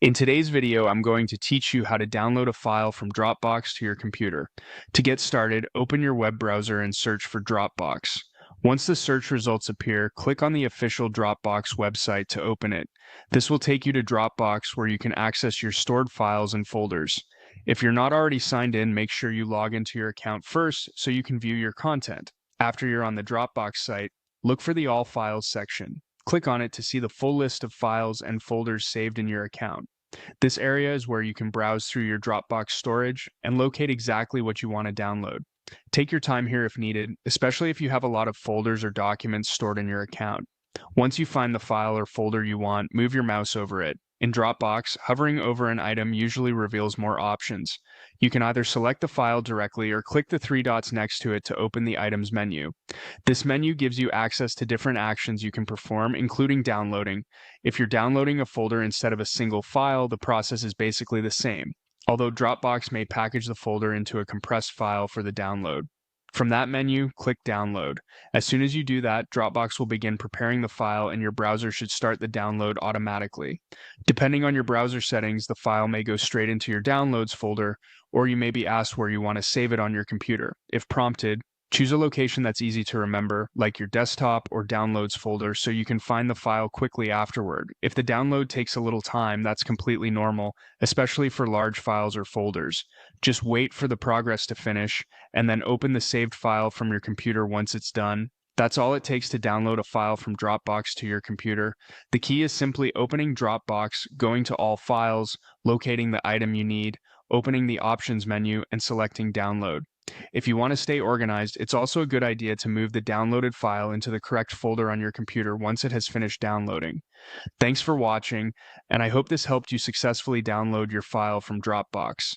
In today's video, I'm going to teach you how to download a file from Dropbox to your computer. To get started, open your web browser and search for Dropbox. Once the search results appear, click on the official Dropbox website to open it. This will take you to Dropbox where you can access your stored files and folders. If you're not already signed in, make sure you log into your account first so you can view your content. After you're on the Dropbox site, look for the All Files section. Click on it to see the full list of files and folders saved in your account. This area is where you can browse through your Dropbox storage and locate exactly what you want to download. Take your time here if needed, especially if you have a lot of folders or documents stored in your account. Once you find the file or folder you want, move your mouse over it. In Dropbox, hovering over an item usually reveals more options. You can either select the file directly or click the three dots next to it to open the items menu. This menu gives you access to different actions you can perform, including downloading. If you're downloading a folder instead of a single file, the process is basically the same, although Dropbox may package the folder into a compressed file for the download. From that menu, click Download. As soon as you do that, Dropbox will begin preparing the file and your browser should start the download automatically. Depending on your browser settings, the file may go straight into your Downloads folder, or you may be asked where you want to save it on your computer. If prompted, choose a location that's easy to remember, like your desktop or Downloads folder, so you can find the file quickly afterward. If the download takes a little time, that's completely normal, especially for large files or folders. Just wait for the progress to finish, and then open the saved file from your computer once it's done. That's all it takes to download a file from Dropbox to your computer. The key is simply opening Dropbox, going to All Files, locating the item you need, opening the Options menu, and selecting Download. If you want to stay organized, it's also a good idea to move the downloaded file into the correct folder on your computer once it has finished downloading. Thanks for watching, and I hope this helped you successfully download your file from Dropbox.